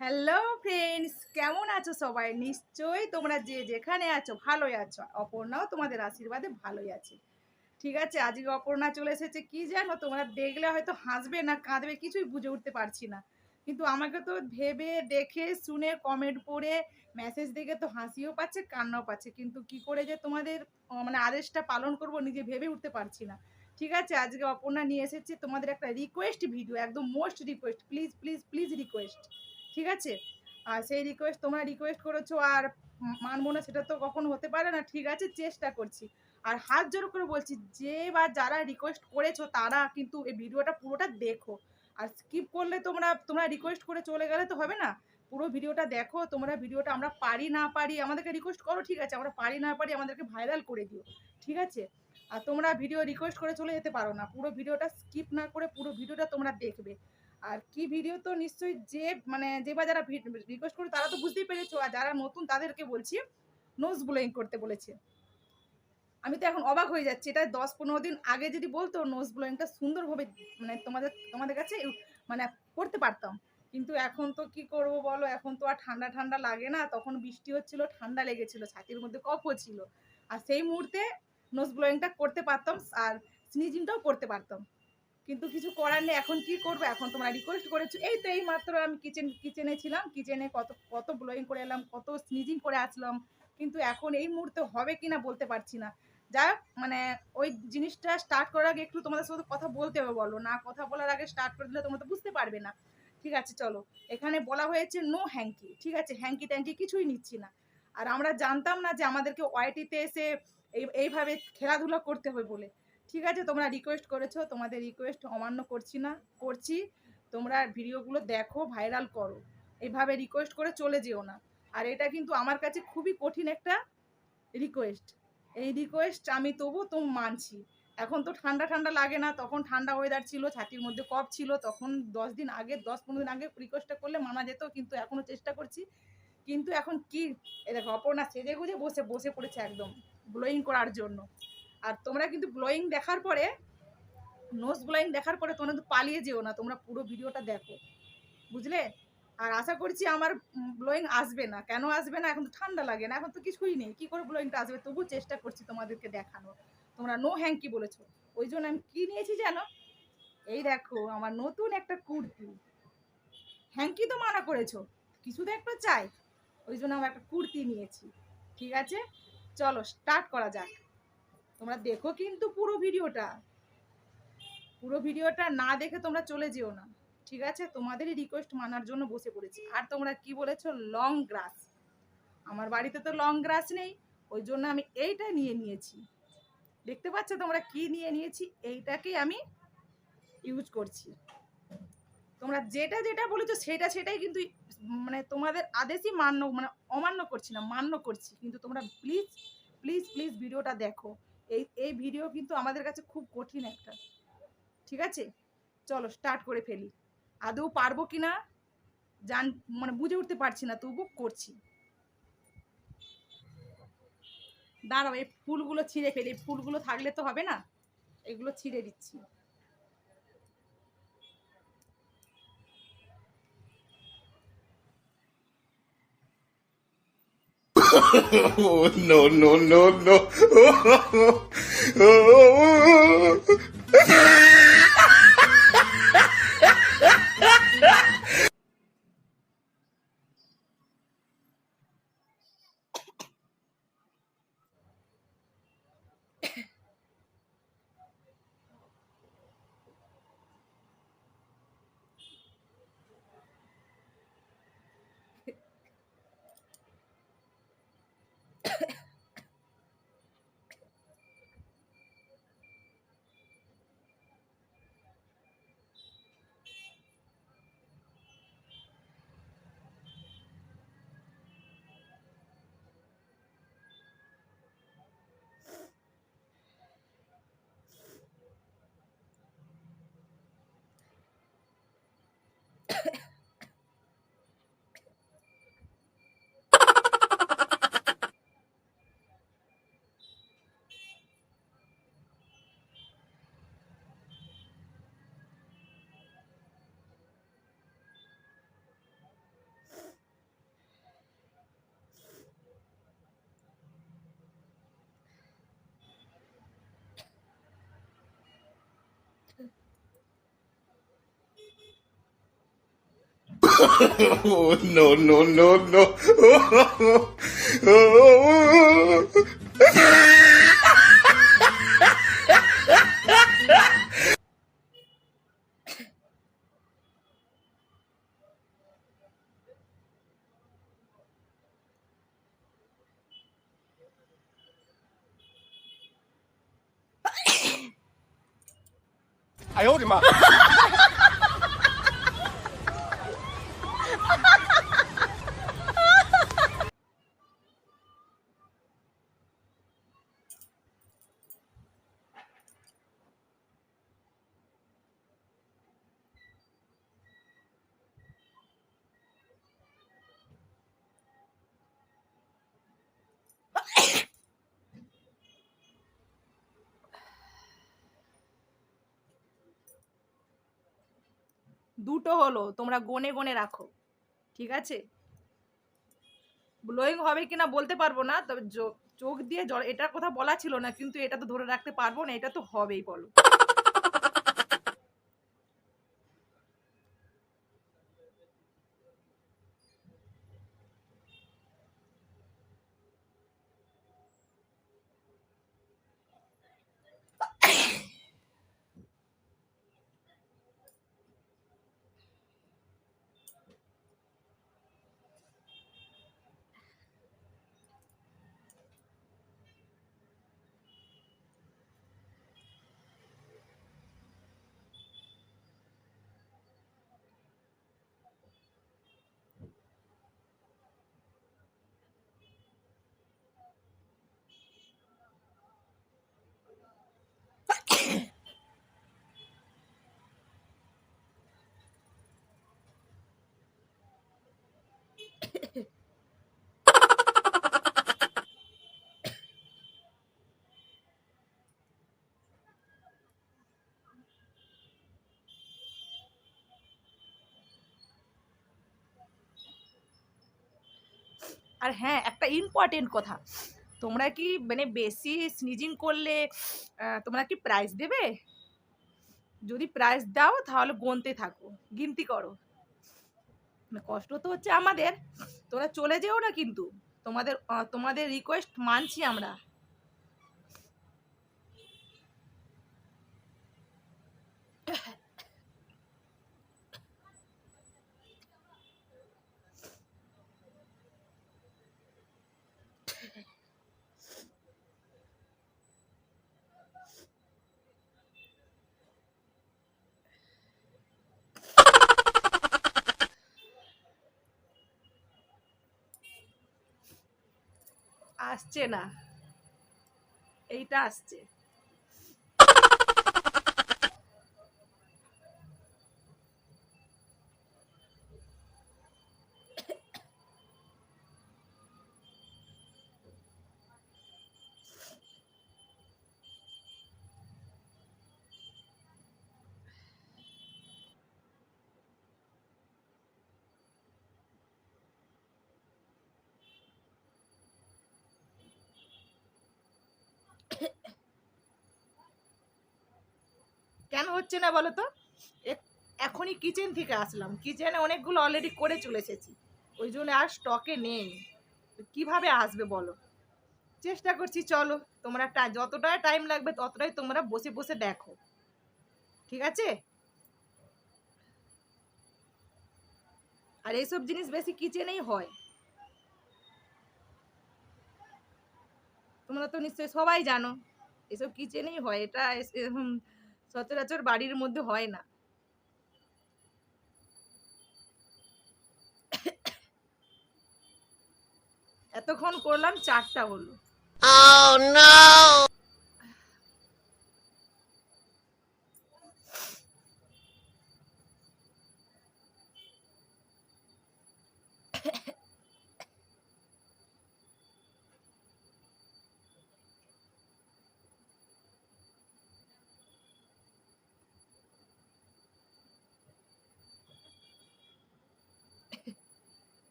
Hello friends, কেমন আছো সবাই? নিশ্চয়ই তোমরা যে যেখানে আছো ভালোই আছো। অপর্ণাও তোমাদের আশীর্বাদে ভালোই আছে। ঠিক আছে, আজকে অপর্ণা চলে এসেছে। কি জানো, তোমরা দেখলে হয়তো হাসবে না কাঁদবে কিছুই বুঝে উঠতে পারছি না। কিন্তু আমাকে তো ভেবে দেখে শুনে কমেন্ট পড়ে মেসেজ দেখে তো হাসিও পাচ্ছে কান্নাও পাচ্ছে, কিন্তু কি করে যে তোমাদের মানে আদেশটা পালন করব নিজে ভেবে উঠতে পারছি না। ঠিক আছে, আজকে অপর্ণা নিয়ে এসেছে তোমাদের একটা রিকোয়েস্ট ভিডিও, একদম most request, please please please request. ঠিক আছে, আর সেই রিকোয়েস্ট তোমরা রিকোয়েস্ট করেছো আর মানবো না সেটা তো কখনো হতে পারে না। ঠিক আছে, চেষ্টা করছি। আর হাত জোর করে বলছি, যে বা যারা রিকোয়েস্ট করেছো তারা কিন্তু এই ভিডিওটা পুরোটা দেখো। আর স্কিপ করলে তোমরা তোমরা রিকোয়েস্ট করে চলে গেলে তো হবে না। পুরো ভিডিওটা দেখো তোমরা। ভিডিওটা আমরা পারি না পারি আমাদেরকে রিকোয়েস্ট করো, ঠিক আছে, আমরা পারি না পারি আমাদেরকে ভাইরাল করে দিও। ঠিক আছে, আর তোমরা ভিডিও রিকোয়েস্ট করে চলে যেতে পারো না। পুরো ভিডিওটা স্কিপ না করে পুরো ভিডিওটা তোমরা দেখবে। আর কি ভিডিও তো নিশ্চয়ই যে মানে যে বা যারা রিকোয়েস্ট করে তারা তো বুঝতেই পেরেছো, আর যারা নতুন তাদেরকে বলছি নোজ ব্লোয়িং করতে বলেছে। আমি তো এখন অবাক হয়ে যাচ্ছি, এটা 10-15 দিন আগে যদি বলতো নোজ ব্লোয়িংটা সুন্দরভাবে মানে তোমাদের তোমাদের কাছে মানে করতে পারতাম। কিন্তু এখন তো কি করব বলো, এখন তো আর ঠান্ডা ঠান্ডা লাগে না। তখন বৃষ্টি হচ্ছিল, ঠান্ডা লেগেছিল, ছাতির মধ্যে কফও ছিল। আর সেই মুহূর্তে নোজ ব্লোয়িংটা করতে পারতাম আর স্নিজিংটাও করতে পারতাম, কিন্তু কিছু করার নেই। এখন কি করবো, এখন তোমরা রিকোয়েস্ট করেছো। এই তো এই মাত্র আমি কিচেনে ছিলাম, কিচেনে কত কত ব্লোয়িং করে এলাম, কত স্নিজিং করে আসলাম। কিন্তু এখন এই মুহূর্তে হবে কিনা বলতে পারছি না। যাই হোক, মানে ওই জিনিসটা স্টার্ট করার আগে একটু তোমাদের সাথে কথা বলতে হবে। বলো না, কথা বলার আগে স্টার্ট করে দিলে তোমরা তো বুঝতে পারবে না। ঠিক আছে, চলো। এখানে বলা হয়েছে নো হ্যাঙ্কি। ঠিক আছে, হ্যাঙ্কি ট্যাঙ্কি কিছুই নিচ্ছি না। আর আমরা জানতাম না যে আমাদেরকে ওয়াইটিতে এসে এইভাবে খেলাধুলা করতে হবে বলে। ঠিক আছে, তোমরা রিকোয়েস্ট করেছো, তোমাদের রিকোয়েস্ট অমান্য করছি না, করছি। তোমরা ভিডিওগুলো দেখো, ভাইরাল করো। এইভাবে রিকোয়েস্ট করে চলে যেও না। আর এটা কিন্তু আমার কাছে খুবই কঠিন একটা রিকোয়েস্ট। এই রিকোয়েস্ট আমি তবু মানছি। এখন তো ঠান্ডা ঠান্ডা লাগে না, তখন ঠান্ডা ওয়েদার ছিল, ছাতির মধ্যে কফ ছিল, তখন 10 দিন আগে 10-15 দিন আগে রিকোয়েস্টটা করলে মানা যেত, কিন্তু এখনো চেষ্টা করছি। কিন্তু এখন কি, এ দেখো অপর্ণা সেজে গুজে বসে বসে পড়েছে একদম ব্লোয়িং করার জন্য। আর তোমরা কিন্তু ব্লোয়িং দেখার পরে, নোজ ব্লোয়িং দেখার পরে তোমরা কিন্তু পালিয়ে যেও না, তোমরা পুরো ভিডিওটা দেখো, বুঝলে? আর আশা করছি আমার ব্লোয়িং আসবে না। কেন আসবে না, এখন তো ঠান্ডা লাগে না, এখন তো কিছুই নেই, কি করে ব্লোয়িংটা আসবে? তবু চেষ্টা করছি তোমাদেরকে দেখানোর। তোমরা নো হ্যাঙ্কি বলেছো, ওই জন্য আমি কি নিয়েছি জানো? এই দেখো আমার নতুন একটা কুর্তি। হ্যাঙ্কি তো মানা করেছো, কিছু তো একটা চাই, ওই জন্য আমার একটা কুর্তি নিয়েছি। ঠিক আছে, চলো স্টার্ট করা যাক। তোমরা দেখো কিন্তু পুরো ভিডিওটা, পুরো ভিডিওটা না দেখে তোমরা চলে যেও না। ঠিক আছে, তোমাদেরই রিকোয়েস্ট মানার জন্য বসে পড়েছি। আর তোমরা কি বলেছো, লং গ্রাস। আমার বাড়িতে তো লং গ্রাস নেই, ওই জন্য আমি এইটা নিয়ে নিয়েছি। দেখতে পাচ্ছ তোমরা কি নিয়ে নিয়েছি? এইটাকেই আমি ইউজ করছি। তোমরা যেটা যেটা বলেছো সেটা সেটাই কিন্তু, মানে তোমাদের আদেশই মান্য, মানে অমান্য করছি না, মান্য করছি। কিন্তু তোমরা প্লিজ প্লিজ প্লিজ ভিডিওটা দেখো। এই এই ভিডিও কিন্তু আমাদের কাছে খুব কঠিন একটা। ঠিক আছে, চলো স্টার্ট করে ফেলি। আদৌ পারবো কিনা জান মানে বুঝে উঠতে পারছি না, তবু করছি। দাঁড়াও, এই ফুলগুলো ছিঁড়ে ফেলি। ফুলগুলো থাকলে তো হবে না, এগুলো ছিঁড়ে দিচ্ছি। Oh, no, no, no, no. Oh, no, no, no, no. Oh. দুটো হলো, তোমরা গনে গনে রাখো, ঠিক আছে? ব্লোয়িং হবে কিনা বলতে পারবো না, তবে চোখ দিয়ে জল, এটার কথা বলা ছিল না, কিন্তু এটা তো ধরে রাখতে পারবো না, এটা তো হবেই, বলো। আর হ্যাঁ, একটা ইম্পর্টেন্ট কথা, তোমরা কি মানে বেশি স্নিজিং করলে তোমরা কি প্রাইজ দেবে? যদি প্রাইজ দাও তাহলে গুনতে থাকো, গিনতি করো। মানে কষ্ট তো হচ্ছে আমাদের, তোমরা চলে যেও না কিন্তু, তোমাদের রিকোয়েস্ট মানছি আমরা। আসছে না, এইটা আসছে। কেন হচ্ছে না বলো তো? এখনই কিচেন থেকে আসলাম, কিচেনে অনেকগুলো অলরেডি করে চলে এসেছি, ওই জন্য আর স্টকে নেই। কিভাবে আসবে বলো? চেষ্টা করছি, চলো তোমরা যতটা টাইম লাগবে ততটাই তোমরা বসে বসে দেখো, ঠিক আছে? আর এইসব জিনিস বেশি কিচেনেই হয়, তোমরা তো নিশ্চয়ই সবাই জানো, এসব কিচেনেই হয়, এটা সচরাচর বাড়ির মধ্যে হয় না। এতক্ষণ করলাম, 4টা হলো। Oh, no.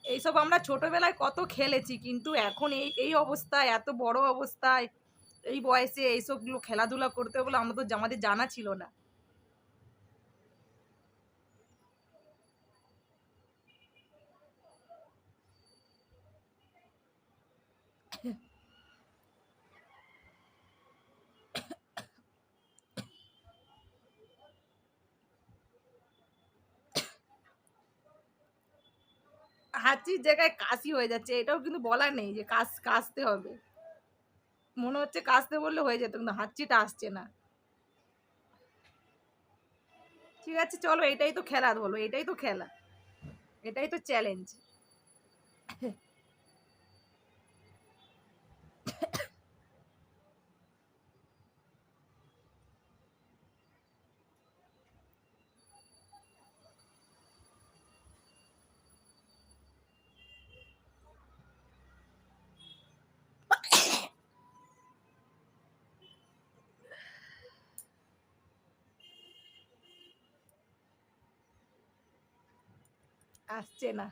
এইসব আমরা ছোটবেলায় কত খেলেছি, কিন্তু এখন এই এই অবস্থায়, এত বড় অবস্থায়, এই বয়সে এইসবগুলো খেলাধুলা করতে বলে আমাদের জানা ছিল না। হাঁচির জায়গায় কাশি হয়ে যাচ্ছে, এটাও কিন্তু বলার নেই যে কাশতে হবে। মনে হচ্ছে কাশতে বললে হয়ে যেত, কিন্তু হাঁচিটা আসছে না। ঠিক আছে চলো, এটাই তো খেলা বলো, এটাই তো খেলা, এটাই তো চ্যালেঞ্জ। আসছে না।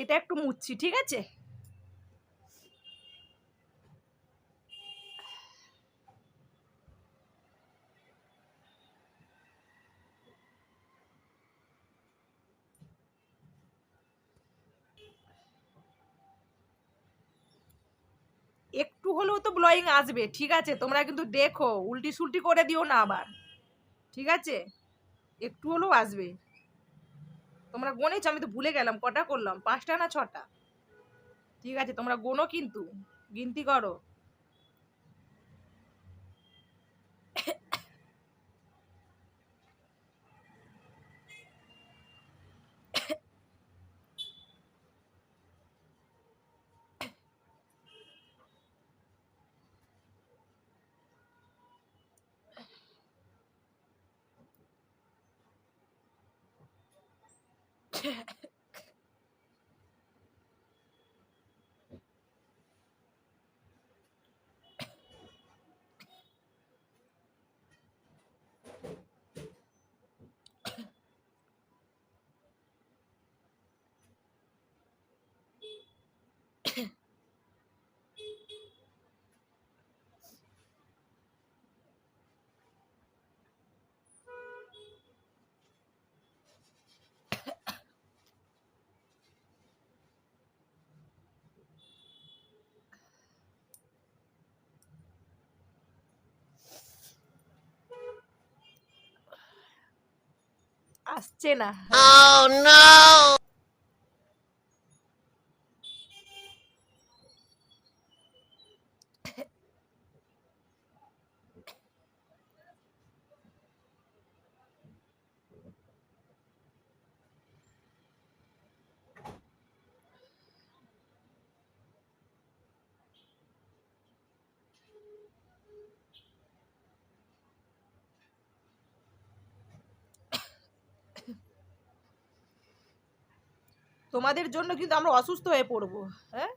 এটা একটু মুচ্ছি, ঠিক আছে? একটু হলেও তো ব্লোয়িং আসবে, ঠিক আছে? তোমরা কিন্তু দেখো, উল্টি সুল্টি করে দিও না আবার, ঠিক আছে? একটু হলেও আসবে। তোমরা গোনেছো, আমি তো ভুলে গেলাম কটা করলাম, 5টা না 6টা? ঠিক আছে তোমরা গোনো, কিন্তু গিনতি করো। আসছে না। Oh no! তোমাদের জন্য কিন্তু আমরা অসুস্থ হয়ে পড়বো। হ্যাঁ,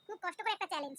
খুব কষ্ট করে একটা চ্যালেঞ্জ।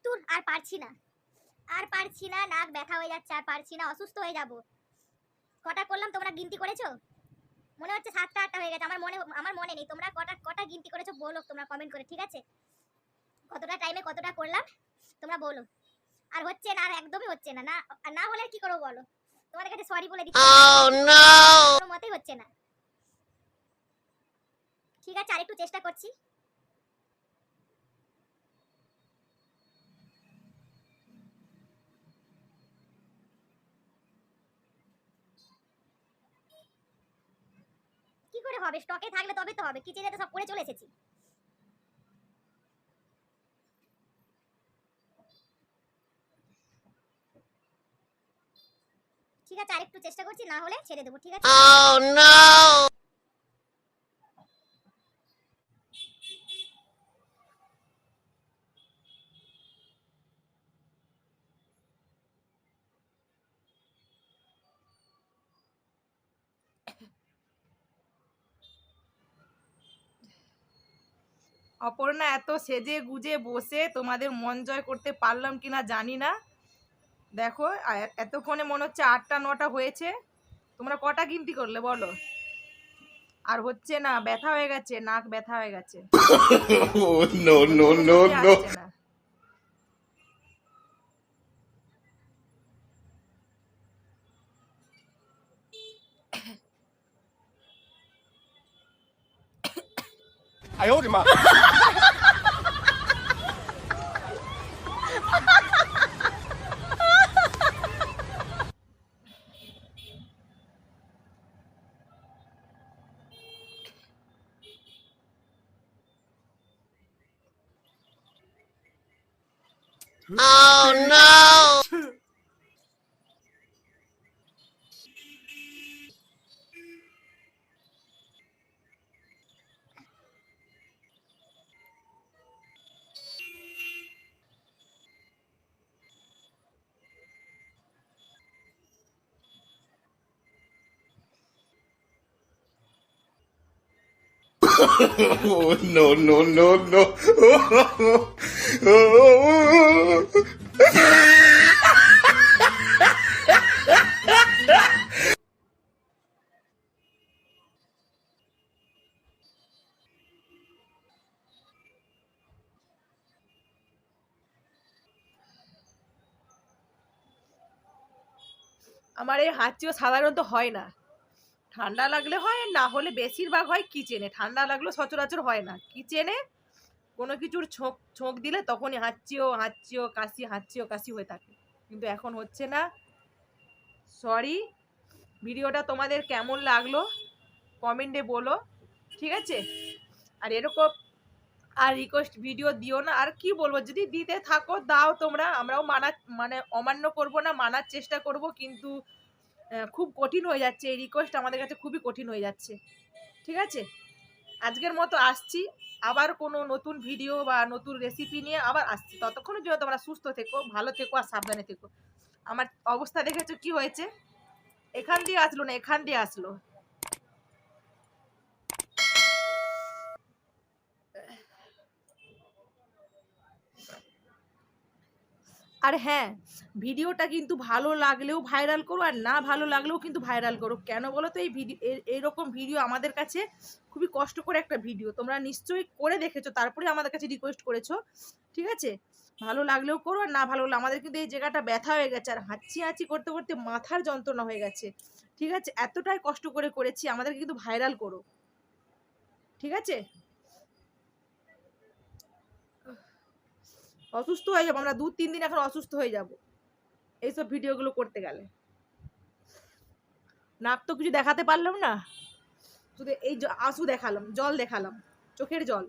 তুই আর পারছি না, নাক ব্যথা হয়ে যাচ্ছে, আর পারছি না, অসুস্থ হয়ে যাব। কটা করলাম তোমরা গিনতি করেছো? মনে হচ্ছে 7টা 8টা হয়ে গেছে। আমার মনে নেই। তোমরা কটা কটা গিনতি করেছো বলো তোমরা কমেন্ট করে, ঠিক আছে? কতটা টাইমে কতটা করলাম তোমরা বলো। আর হচ্ছে না, আর একদমই হচ্ছে না। না হলে কি করবো বলো? তোমাদের কাছে সরি বলে দিচ্ছি। Oh no! কোনো মতেই হচ্ছে না। ঠিক আছে, আরেকটু চেষ্টা করছি। কি করে হবে? স্টকে থাকলে তবে তো হবে। কিচেনে তো সব করে চলে এসেছি। ঠিক আছে, আরেকটু চেষ্টা করছি, না হলে ছেড়ে দেবো, ঠিক আছে? Oh no! অপর্ণা এত সেজে গুজে বসে তোমাদের মন জয় করতে পারলাম কিনা জানি না। দেখো এতক্ষণে মনে হচ্ছে 8টা 9টা হয়েছে। তোমরা কটা গিনতি করলে বলো? আর হচ্ছে না, ব্যথা হয়ে গেছে, নাক ব্যথা হয়ে গেছে। Oh no no কোনো no মতে no! আসছে না। Oh no! Oh no no no no! আমার এই হাঁচিও সাধারণত হয় না। ঠান্ডা লাগলে হয়, না হলে বেশিরভাগ হয় কিচেনে। ঠান্ডা লাগলেও সচরাচর হয় না। কিচেনে কোনো কিছুর ছোঁক ছোঁক দিলে তখনই হাঁচিও কাশি, হাঁচিও কাশি হয়ে থাকে। কিন্তু এখন হচ্ছে না। সরি। ভিডিওটা তোমাদের কেমন লাগলো কমেন্টে বলো, ঠিক আছে? আর এরকম আর রিকোয়েস্ট ভিডিও দিও না। আর কি বলবো, যদি দিতে থাকো দাও তোমরা, আমরাও মানে অমান্য করব না, মানার চেষ্টা করব। কিন্তু খুব কঠিন হয়ে যাচ্ছে, এই রিকোয়েস্ট আমাদের কাছে খুবই কঠিন হয়ে যাচ্ছে, ঠিক আছে? আজকের মতো আসছি, আবার কোনো নতুন ভিডিও বা নতুন রেসিপি নিয়ে আবার আসছি। ততক্ষণের জন্য তোমরা সুস্থ থেকো, ভালো থেকো আর সাবধানে থেকো। আমার অবস্থা দেখেছো কি হয়েছে? এখান দিয়ে আসলো না, এখান দিয়ে আসলো। আর হ্যাঁ, ভিডিওটা কিন্তু ভালো লাগলেও ভাইরাল করো, আর না ভালো লাগলেও কিন্তু ভাইরাল করো। কেন বলো তো? এই ভিডিও, এইরকম ভিডিও আমাদের কাছে খুবই কষ্ট করে একটা ভিডিও। তোমরা নিশ্চয়ই করে দেখেছো, তারপরে আমাদের কাছে রিকোয়েস্ট করেছো, ঠিক আছে? ভালো লাগলেও করো, আর না ভালো লাগলে। আমাদের কিন্তু এই জায়গাটা ব্যথা হয়ে গেছে, আর হাঁচি হাঁচি করতে করতে মাথার যন্ত্রণা হয়ে গেছে, ঠিক আছে? এতটাই কষ্ট করে করেছি, আমাদের কিন্তু ভাইরাল করো, ঠিক আছে? অসুস্থ হয়ে যাবো আমরা, 2-3 দিন এখন অসুস্থ হয়ে যাব এইসব ভিডিওগুলো করতে গেলে। নাক তো কিছু দেখাতে পারলাম না, শুধু এই আঁসু দেখালাম, জল দেখালাম, চোখের জল।